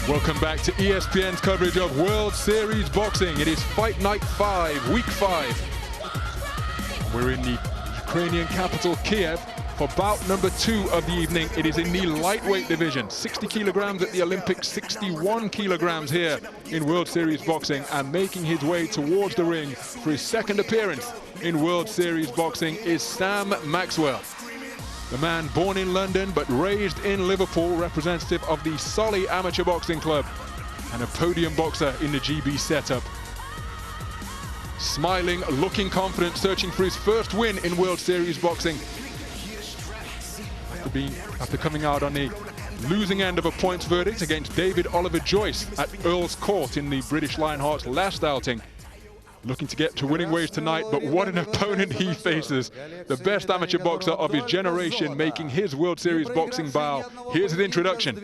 Welcome back to ESPN's coverage of World Series Boxing. It is Fight Night 5, Week 5. We're in the Ukrainian capital, Kiev, for bout number 2 of the evening. It is in the lightweight division, 60 kilograms at the Olympics, 61 kilograms here in World Series Boxing, and making his way towards the ring for his second appearance in World Series Boxing is Sam Maxwell. The man born in London but raised in Liverpool, representative of the Solly Amateur Boxing Club and a podium boxer in the GB setup. Smiling, looking confident, searching for his first win in World Series Boxing. After coming out on the losing end of a points verdict against David Oliver Joyce at Earl's Court in the British Lionheart's last outing. Looking to get to winning ways tonight, but what an opponent he faces. The best amateur boxer of his generation making his World Series Boxing bow. Here's his introduction.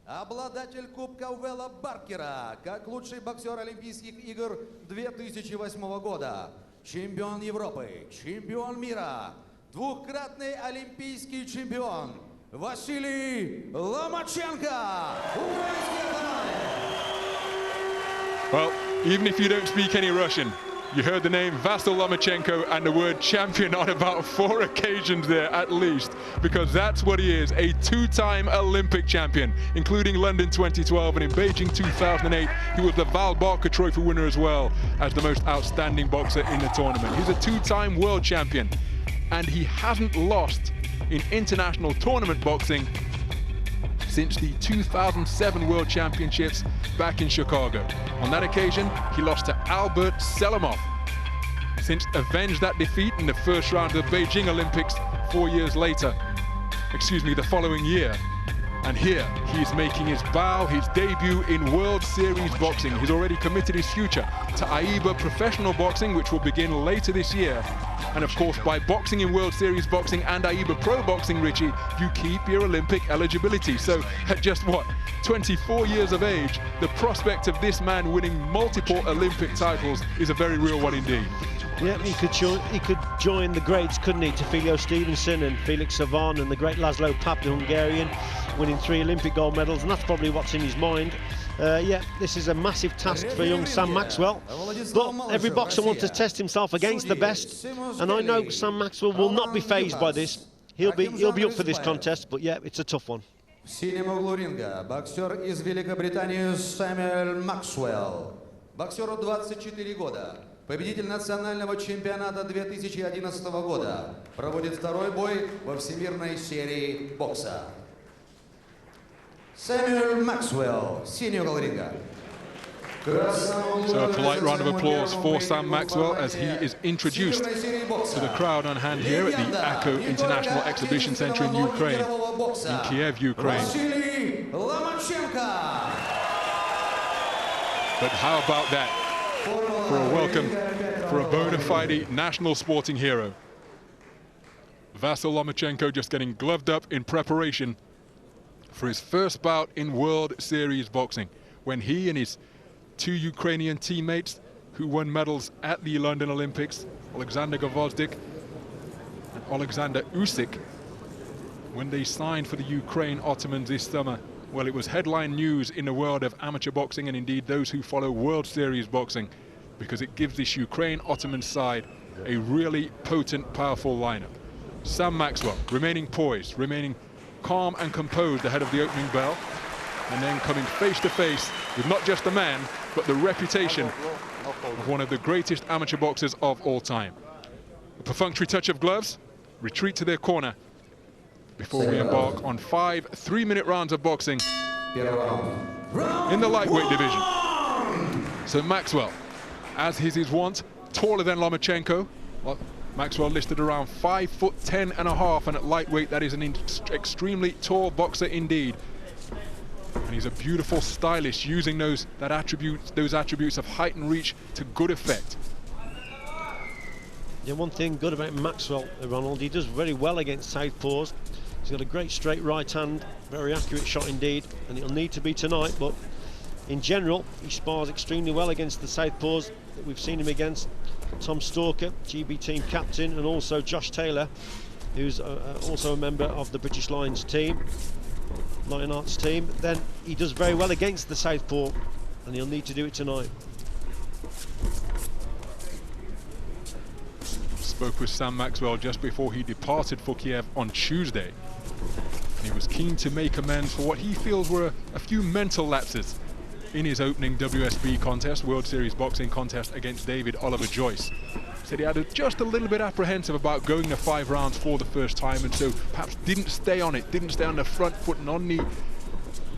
Обладатель Кубка Уэлла Баркера, как лучший боксер Олимпийских игр 2008 года. Чемпион Европы, чемпион мира, двукратный олимпийский чемпион Василий Ломаченко. Well, even if you don't speak any Russian, you heard the name Vasil Lomachenko and the word champion on about 4 occasions there at least, because that's what he is, a 2-time Olympic champion, including London 2012, and in Beijing 2008, he was the Val Barker Trophy winner as well as the most outstanding boxer in the tournament. He's a 2-time world champion, and he hasn't lost in international tournament boxing since the 2007 World Championships back in Chicago. On that occasion, he lost to Albert Selimov. Since avenged that defeat in the first round of the Beijing Olympics 4 years later, the following year. And here, he's making his bow, his debut in World Series Boxing. He's already committed his future to AIBA Professional Boxing, which will begin later this year. And of course, by boxing in World Series Boxing and AIBA Pro Boxing, Richie, you keep your Olympic eligibility. So at just, 24 years of age, the prospect of this man winning multiple Olympic titles is a very real one indeed. Yeah, he could join the greats, couldn't he? Tefilio Stevenson and Felix Savan and the great Laszlo Papp, the Hungarian, winning 3 Olympic gold medals, and that's probably what's in his mind. Yeah, this is a massive task for young Sam Maxwell, but every boxer wants to test himself against the best, and I know Sam Maxwell will not be fazed by this. He'll be up for this contest, but yeah, it's a tough one. В синем углу ринга боксер из Великобритании Сэмюэль Максвелл. Боксеру 24 года. Победитель национального чемпионата 2011 года. Проводит второй бой во всемирной серии бокса. Сэмюэль Максвелл, синий угол ринга. So a polite round of applause for Sam Maxwell as he is introduced to the crowd on hand here at the AKO International Exhibition Center in Ukraine, in Kiev, Ukraine. But how about that for a welcome for a bona fide national sporting hero? Vasil Lomachenko just getting gloved up in preparation for his first bout in World Series Boxing, when he and his 2 Ukrainian teammates who won medals at the London Olympics, Alexander Gvozdyk and Alexander Usyk, when they signed for the Ukraine Ottomans this summer, well, it was headline news in the world of amateur boxing and indeed those who follow World Series Boxing, because it gives this Ukraine Ottoman side a really potent, powerful lineup. Sam Maxwell remaining poised, remaining calm and composed ahead of the opening bell, and then coming face to face with not just the man, but the reputation of one of the greatest amateur boxers of all time. A perfunctory touch of gloves, retreat to their corner before we embark on 5 3-minute rounds of boxing in the lightweight division. So Maxwell, as is his wont, taller than Lomachenko. Well, Maxwell listed around 5'10.5", and at lightweight that is an extremely tall boxer indeed. And he's a beautiful stylist, using those attributes of height and reach to good effect. Yeah, one thing good about Maxwell, Ronald, he does very well against southpaws. He's got a great straight right hand, very accurate shot indeed, and it'll need to be tonight, but in general, he spars extremely well against the southpaws that we've seen him against. Tom Stalker, GB team captain, and also Josh Taylor, who's also a member of the British Lions team. Lionheart's team, then he does very well against the southpaw, and he'll need to do it tonight. Spoke with Sam Maxwell just before he departed for Kiev on Tuesday. He was keen to make amends for what he feels were a few mental lapses in his opening WSB contest, World Series boxing contest against David Oliver Joyce. Said he had just a little bit apprehensive about going to 5 rounds for the first time, and so perhaps didn't stay on it, didn't stay on the front foot and on the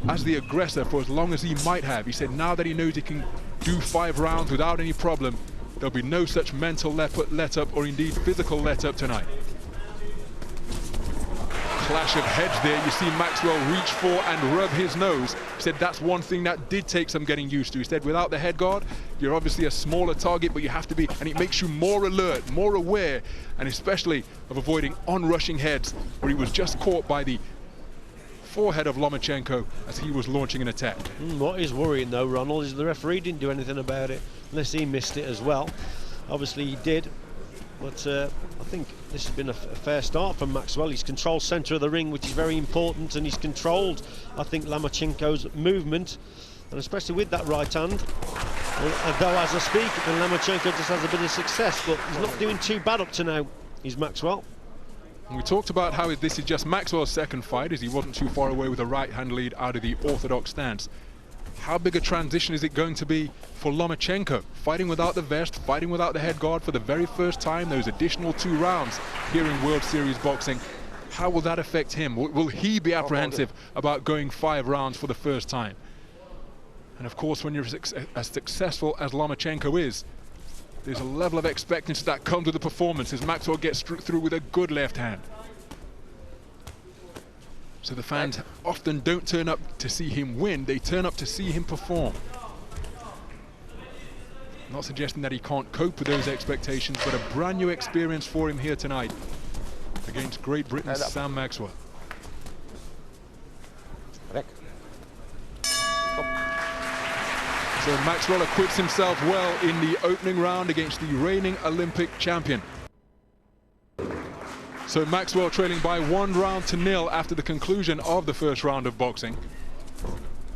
as the aggressor for as long as he might have. He said now that he knows he can do 5 rounds without any problem, there'll be no such mental let up or indeed physical let up tonight. Clash of heads there. You see Maxwell reach for and rub his nose. He said that's one thing that did take some getting used to. He said without the head guard, you're obviously a smaller target, but you have to be, and it makes you more alert, more aware, and especially of avoiding on-rushing heads, where he was just caught by the forehead of Lomachenko as he was launching an attack. What is worrying though, Ronald, is the referee didn't do anything about it, unless he missed it as well. Obviously he did. But I think this has been a fair start from Maxwell. He's controlled centre of the ring, which is very important, and he's controlled, I think, Lomachenko's movement, and especially with that right hand. Though as I speak, Lomachenko just has a bit of success, but he's not doing too bad up to now, is Maxwell. And we talked about how this is just Maxwell's second fight, as he wasn't too far away with a right hand lead out of the orthodox stance. How big a transition is it going to be for Lomachenko? Fighting without the vest, fighting without the head guard for the very first time, those additional 2 rounds here in World Series boxing. How will that affect him? Will he be apprehensive about going 5 rounds for the first time? And of course, when you're as successful as Lomachenko is, there's a level of expectancy that comes with the performance as Maxwell gets through with a good left hand. So the fans often don't turn up to see him win, they turn up to see him perform. Not suggesting that he can't cope with those expectations, but a brand new experience for him here tonight against Great Britain's Sam Maxwell. So Maxwell acquits himself well in the opening round against the reigning Olympic champion. So Maxwell trailing by 1-0 after the conclusion of the first round of boxing.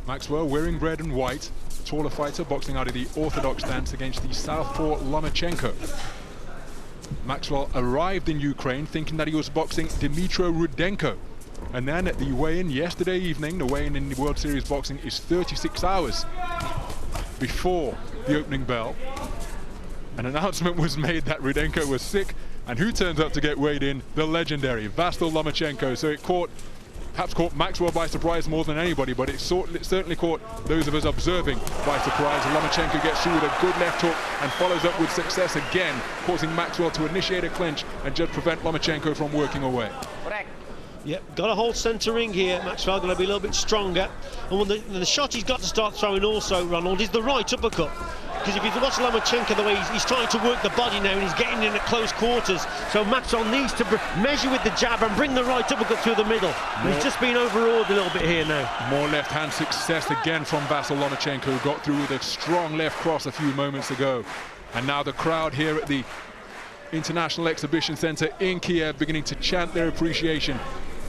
Maxwell wearing red and white, taller fighter boxing out of the orthodox stance against the southpaw Lomachenko. Maxwell arrived in Ukraine thinking that he was boxing Dmytro Rudenko. And then at the weigh-in yesterday evening, the weigh-in in the World Series boxing is 36 hours before the opening bell. An announcement was made that Rudenko was sick, and who turns up to get weighed in? The legendary Vasyl Lomachenko. So it perhaps caught Maxwell by surprise more than anybody, but it certainly caught those of us observing by surprise. Lomachenko gets through with a good left hook and follows up with success again, causing Maxwell to initiate a clinch and just prevent Lomachenko from working away. Yep, got to hold centre ring here. Maxwell going to be a little bit stronger. And when the shot he's got to start throwing also, Ronald, is the right uppercut. Because if you watch Lomachenko, the way he's trying to work the body now and he's getting in at close quarters. So Maxwell needs to measure with the jab and bring the right uppercut through the middle. He's just been overawed a little bit here now. More left hand success again from Vasyl Lomachenko, who got through with a strong left cross a few moments ago. And now the crowd here at the International Exhibition Centre in Kiev beginning to chant their appreciation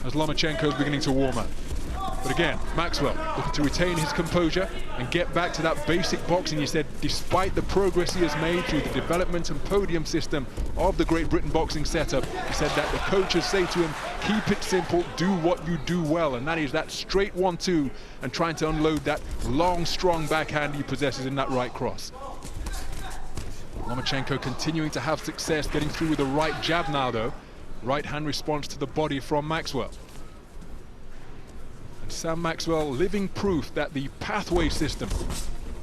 as Lomachenko is beginning to warm up. But again, Maxwell looking to retain his composure and get back to that basic boxing. He said despite the progress he has made through the development and podium system of the Great Britain boxing setup, he said that the coaches say to him, keep it simple, do what you do well, and that is that straight 1-2 and trying to unload that long, strong backhand he possesses in that right cross. Lomachenko continuing to have success getting through with the right jab now though. Right hand response to the body from Maxwell. And Sam Maxwell living proof that the pathway system,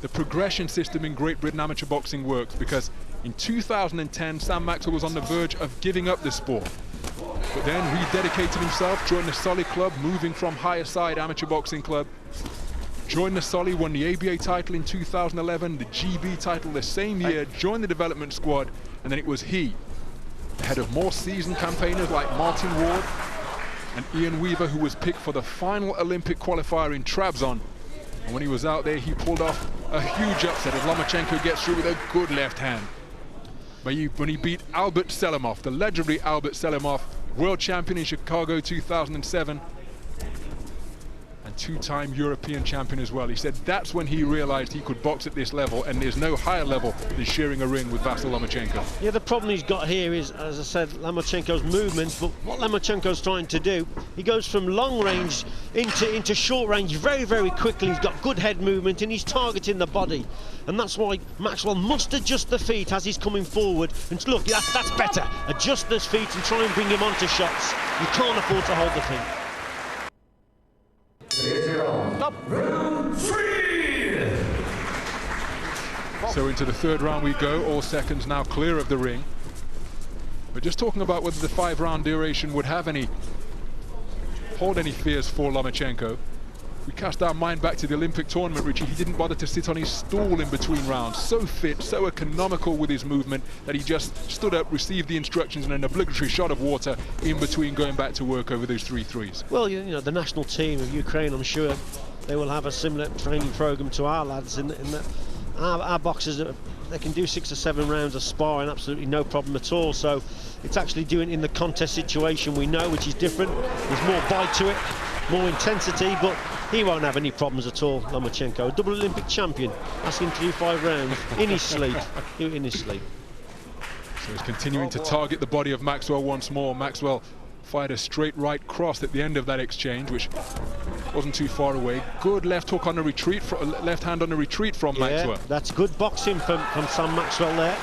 the progression system in Great Britain amateur boxing works, because in 2010 Sam Maxwell was on the verge of giving up the sport. But then rededicated himself, joined the Solly club, moving from higher side amateur boxing club. Joined the Solly, won the ABA title in 2011, the GB title the same year, joined the development squad, and then it was he, ahead of more seasoned campaigners like Martin Ward and Ian Weaver, who was picked for the final Olympic qualifier in Trabzon. And when he was out there, he pulled off a huge upset as Lomachenko gets through with a good left hand. When he beat Albert Selimov, the legendary Albert Selimov, world champion in Chicago 2007. And two-time European champion as well. He said that's when he realized he could box at this level, and there's no higher level than sharing a ring with Vasilie Lomachenko. Yeah, the problem he's got here is, as I said, Lomachenko's movements, but what Lomachenko's trying to do, he goes from long range into short range very, very quickly. He's got good head movement and he's targeting the body. And that's why Maxwell must adjust the feet as he's coming forward. And look, that's better. Adjust those feet and try and bring him onto shots. You can't afford to hold the feet. Round 3. So into the third round we go, all seconds now clear of the ring. But just talking about whether the 5-round duration would hold any fears for Lomachenko. We cast our mind back to the Olympic tournament, Richie. He didn't bother to sit on his stool in between rounds. So fit, so economical with his movement that he just stood up, received the instructions, and an obligatory shot of water in between going back to work over those 3 threes. Well, you know, the national team of Ukraine, I'm sure they will have a similar training program to our lads in that our boxers, they can do 6 or 7 rounds of sparring, absolutely no problem at all. So it's actually doing it in the contest situation we know, which is different. There's more bite to it, more intensity, but he won't have any problems at all, Lomachenko. A double Olympic champion, asking to do 5 rounds in his sleep. Do it in his sleep. So he's continuing to target the body of Maxwell once more. Maxwell fired a straight right cross at the end of that exchange, which wasn't too far away. Good left hook on the retreat, left hand on the retreat from Maxwell. That's good boxing from Sam Maxwell there.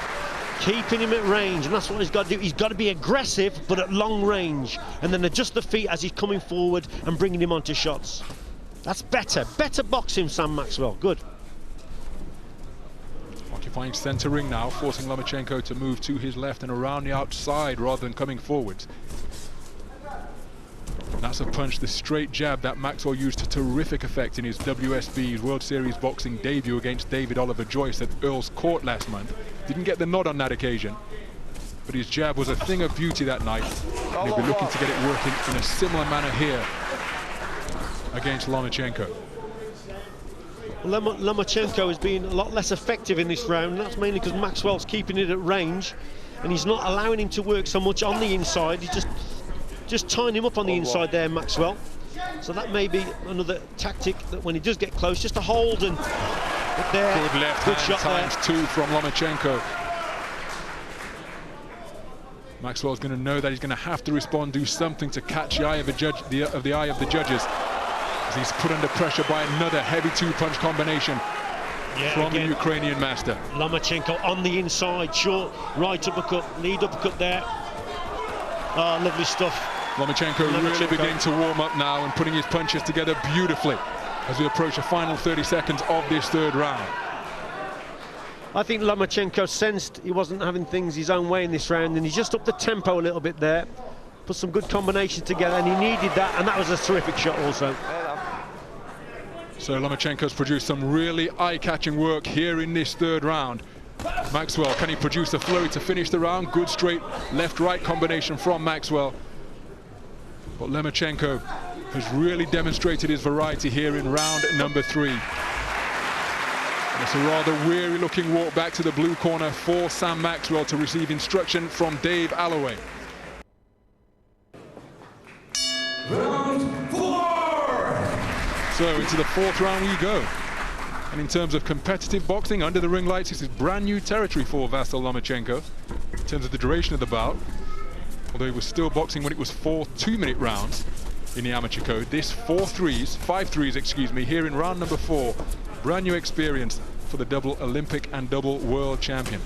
Keeping him at range, and that's what he's got to do. He's got to be aggressive, but at long range, and then adjust the feet as he's coming forward and bringing him onto shots. That's better boxing, Sam Maxwell. Good. Occupying centre ring now, forcing Lomachenko to move to his left and around the outside rather than coming forwards. That's a punch, the straight jab that Maxwell used to terrific effect in his WSB's World Series boxing debut against David Oliver Joyce at Earl's Court last month. Didn't get the nod on that occasion, but his jab was a thing of beauty that night. And he'll be looking to get it working in a similar manner here against Lomachenko. Lomachenko has been a lot less effective in this round, and that's mainly because Maxwell's keeping it at range, and he's not allowing him to work so much on the inside. He's just tying him up on the inside there, Maxwell. So that may be another tactic, that when he does get close, just to hold and there. Good left good hand shot times there. 2 from Lomachenko. Maxwell's going to know that he's going to have to respond, do something to catch the eye of the eye of the judges, as he's put under pressure by another heavy 2-punch combination from the Ukrainian master. Lomachenko on the inside, short right uppercut, lead uppercut there. Oh, lovely stuff. Lomachenko really beginning to warm up now and putting his punches together beautifully as we approach the final 30 seconds of this third round. I think Lomachenko sensed he wasn't having things his own way in this round, and he just upped the tempo a little bit there, put some good combinations together, and he needed that, and that was a terrific shot also. So Lomachenko's produced some really eye-catching work here in this third round. Maxwell, can he produce a flurry to finish the round? Good straight left-right combination from Maxwell. But Lomachenko has really demonstrated his variety here in round number 3. It's a rather weary-looking walk back to the blue corner for Sam Maxwell to receive instruction from Dave Alloway. Round 4. So into the 4th round we go. And in terms of competitive boxing under the ring lights, this is brand new territory for Vasilie Lomachenko in terms of the duration of the bout. Although he was still boxing when it was 4 2-minute rounds in the amateur code. This 5 threes, excuse me, here in round number 4. Brand new experience for the double Olympic and double world champion.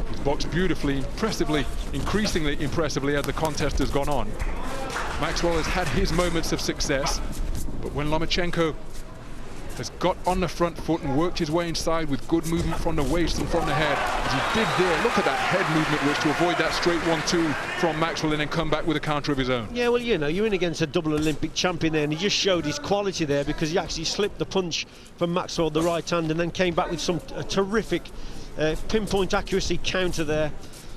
He's boxed beautifully, impressively, increasingly impressively as the contest has gone on. Maxwell has had his moments of success, but when Lomachenko has got on the front foot and worked his way inside with good movement from the waist and from the head, as he did there, look at that head movement, Rich, to avoid that straight 1-2 from Maxwell and then come back with a counter of his own. Yeah, well, you know, you're in against a double Olympic champion there, and he just showed his quality there because he actually slipped the punch from Maxwell, the right hand, and then came back with some terrific pinpoint accuracy counter there.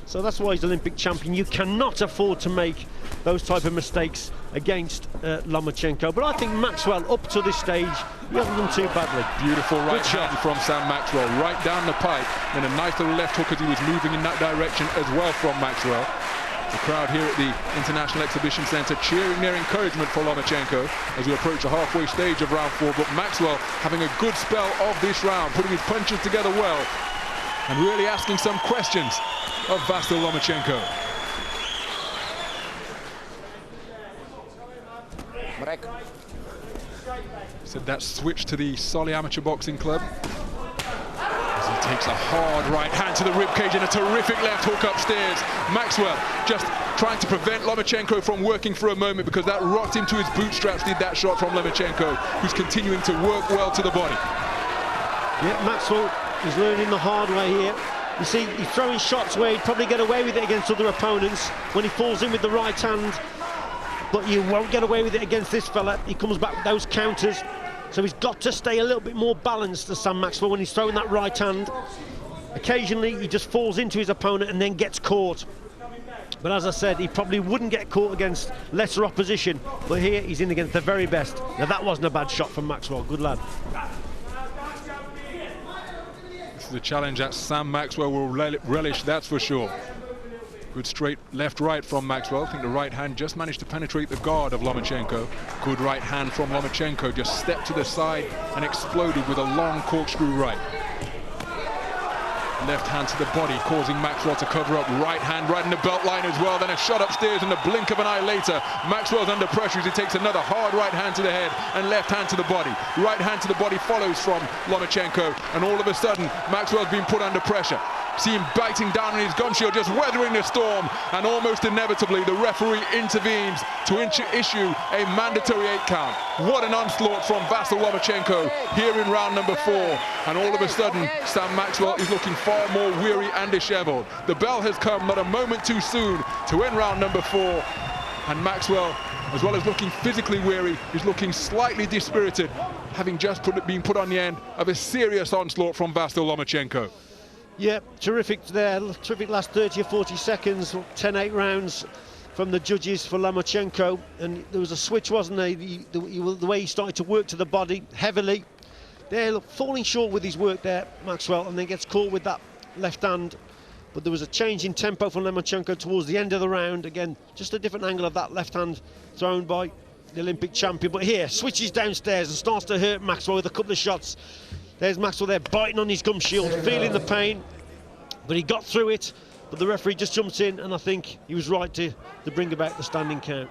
So that's why he's Olympic champion. You cannot afford to make those type of mistakes against Lomachenko. But I think Maxwell, up to this stage, he hasn't done too badly. Beautiful right hand from Sam Maxwell, right down the pipe, and a nice little left hook as he was moving in that direction as well from Maxwell. The crowd here at the International Exhibition Centre cheering their encouragement for Lomachenko as we approach the halfway stage of round 4. But Maxwell having a good spell of this round, putting his punches together well and really asking some questions of Vasyl Lomachenko. Break. Said that switch to the Solly Amateur Boxing Club. As he takes a hard right hand to the ribcage and a terrific left hook upstairs. Maxwell just trying to prevent Lomachenko from working for a moment because that rocked him to his bootstraps, did that shot from Lomachenko, who's continuing to work well to the body. Yeah, Maxwell is learning the hard way here. You see, he's throwing shots where he'd probably get away with it against other opponents when he falls in with the right hand, but you won't get away with it against this fella. He comes back with those counters, so he's got to stay a little bit more balanced to Sam Maxwell when he's throwing that right hand. Occasionally he just falls into his opponent and then gets caught, but as I said, he probably wouldn't get caught against lesser opposition, but here he's in against the very best. Now that wasn't a bad shot from Maxwell, good lad. This is a challenge that Sam Maxwell will relish, that's for sure. Good straight left-right from Maxwell. I think the right hand just managed to penetrate the guard of Lomachenko. Good right hand from Lomachenko, just stepped to the side and exploded with a long corkscrew right. Left hand to the body, causing Maxwell to cover up. Right hand right in the belt line as well. Then a shot upstairs in the blink of an eye later. Maxwell's under pressure as he takes another hard right hand to the head and left hand to the body. Right hand to the body follows from Lomachenko, and all of a sudden Maxwell's been put under pressure. See him biting down on his gum shield, just weathering the storm, and almost inevitably the referee intervenes to issue a mandatory 8 count. What an onslaught from Vasyl Lomachenko here in round number 4, and all of a sudden Sam Maxwell is looking far more weary and disheveled. The bell has come not a moment too soon to end round number 4, and Maxwell, as well as looking physically weary, is looking slightly dispirited, having just been put on the end of a serious onslaught from Vasyl Lomachenko. Yeah, terrific there, terrific last 30 or 40 seconds, 10-8 rounds from the judges for Lomachenko, and there was a switch, wasn't there, the way he started to work to the body heavily. There, falling short with his work there, Maxwell, and then gets caught with that left hand, but there was a change in tempo from Lomachenko towards the end of the round. Again, just a different angle of that left hand thrown by the Olympic champion, but here, switches downstairs and starts to hurt Maxwell with a couple of shots. There's Maxwell there biting on his gum shield, feeling the pain, but he got through it. But the referee just jumps in, and I think he was right to bring about the standing count.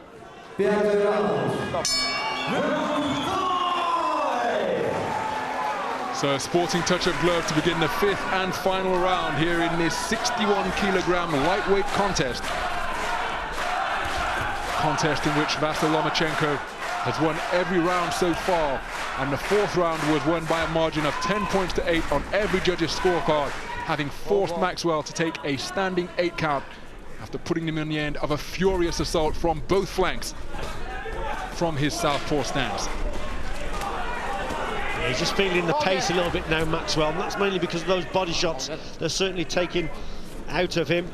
So a sporting touch of glove to begin the 5th and final round here in this 61-kilogram lightweight contest. Contest in which Vasyl Lomachenko has won every round so far, and the 4th round was won by a margin of 10 points to 8 on every judge's scorecard, having forced Maxwell to take a standing 8 count after putting him in the end of a furious assault from both flanks from his southpaw stance. Yeah, he's just feeling the pace a little bit now, Maxwell, and that's mainly because of those body shots they're certainly taking out of him.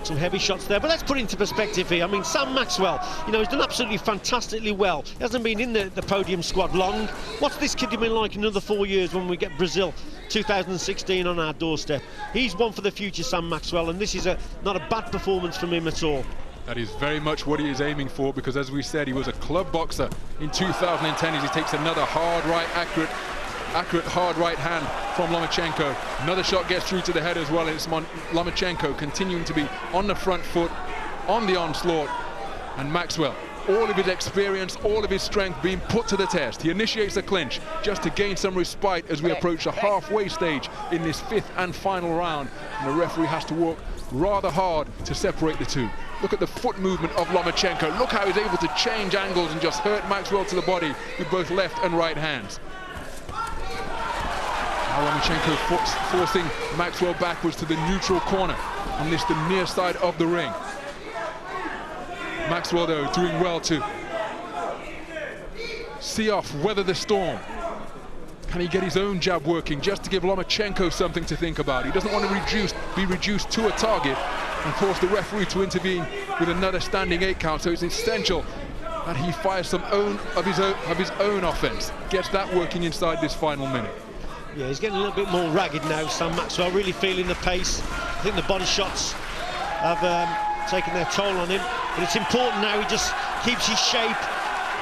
Some heavy shots there, but let's put it into perspective here. I mean, Sam Maxwell, you know, he's done absolutely fantastically well. He hasn't been in the podium squad long. What's this kid been like in another 4 years when we get Brazil 2016 on our doorstep? He's one for the future, Sam Maxwell, and this is not a bad performance from him at all. That is very much what he is aiming for, because as we said, he was a club boxer in 2010 as he takes another hard right, accurate hard right hand from Lomachenko. Another shot gets through to the head as well, and it's Lomachenko continuing to be on the front foot, on the onslaught, and Maxwell, all of his experience, all of his strength being put to the test. He initiates a clinch just to gain some respite as we approach the halfway stage in this 5th and final round, and the referee has to work rather hard to separate the two. Look at the foot movement of Lomachenko. Look how he's able to change angles and just hurt Maxwell to the body with both left and right hands. Now Lomachenko forcing Maxwell backwards to the neutral corner on the near side of the ring. Maxwell, though, doing well to see off, weather the storm. Can he get his own jab working just to give Lomachenko something to think about? He doesn't want to be reduced to a target and force the referee to intervene with another standing 8 count. So it's essential that he fires some of his own offense, gets that working inside this final minute. Yeah, he's getting a little bit more ragged now, Sam Maxwell, really feeling the pace. I think the body shots have taking their toll on him. But it's important now he just keeps his shape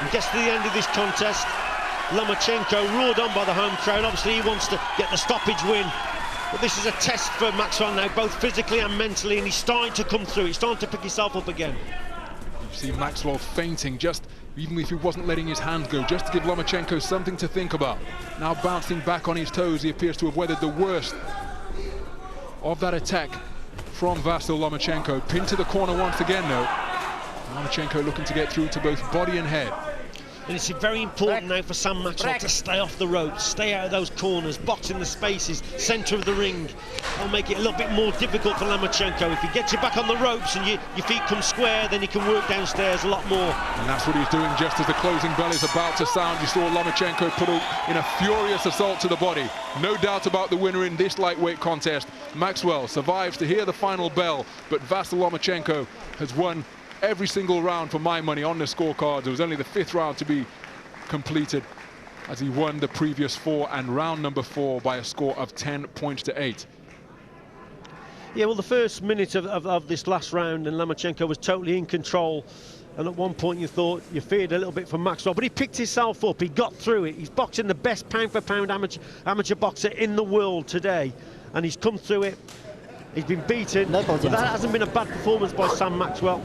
and gets to the end of this contest. Lomachenko roared on by the home crowd. Obviously he wants to get the stoppage win. But this is a test for Maxwell now, both physically and mentally, and he's starting to come through. He's starting to pick himself up again. You see Maxwell fainting, just even if he wasn't letting his hands go, just to give Lomachenko something to think about. Now bouncing back on his toes, he appears to have weathered the worst of that attack from Vasyl Lomachenko. Pinned to the corner once again, though. Lomachenko looking to get through to both body and head. And it's very important now for Sam Maxwell to stay off the ropes, stay out of those corners, box in the spaces, centre of the ring. That'll make it a little bit more difficult for Lomachenko. If he gets you back on the ropes and your feet come square, then he can work downstairs a lot more. And that's what he's doing just as the closing bell is about to sound. You saw Lomachenko put in a furious assault to the body. No doubt about the winner in this lightweight contest. Maxwell survives to hear the final bell, but Vasyl Lomachenko has won every single round for my money on the scorecards. It was only the 5th round to be completed as he won the previous 4 and round number 4 by a score of 10 points to 8. Yeah, well, the first minute of this last round, and Lomachenko was totally in control. And at one point you feared a little bit for Maxwell, but he picked himself up, he got through it. He's boxing the best pound-for-pound amateur boxer in the world today, and he's come through it. He's been beaten, but that hasn't been a bad performance by Sam Maxwell.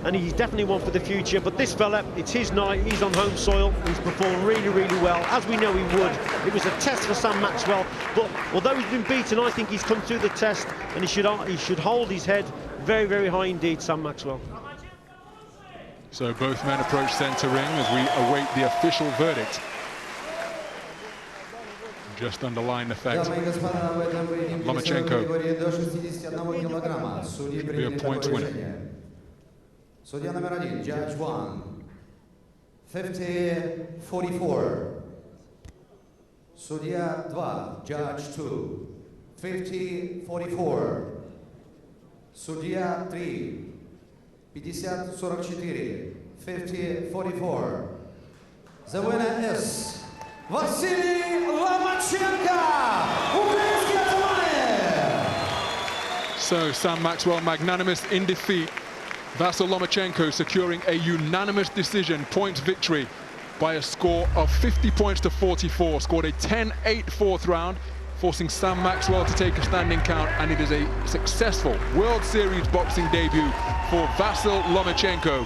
And he's definitely one for the future. But this fella, it's his night, he's on home soil, he's performed really, really well, as we know he would. It was a test for Sam Maxwell, but although he's been beaten, I think he's come through the test, and he should hold his head very, very high indeed, Sam Maxwell. So both men approach centre ring as we await the official verdict. Just underline the fact Lomachenko should be a points winner. Судья номер 1, Judge 1, 50-44. Судья 2, Judge 2, 50-44. Судья 3, 50-44, 50-44. The winner is Василий Ломаченко, украинский атаманы. So Sam Maxwell magnanimous in defeat. Vasyl Lomachenko securing a unanimous decision points victory by a score of 50 points to 44. Scored a 10-8 4th round, forcing Sam Maxwell to take a standing count, and it is a successful World Series boxing debut for Vasyl Lomachenko.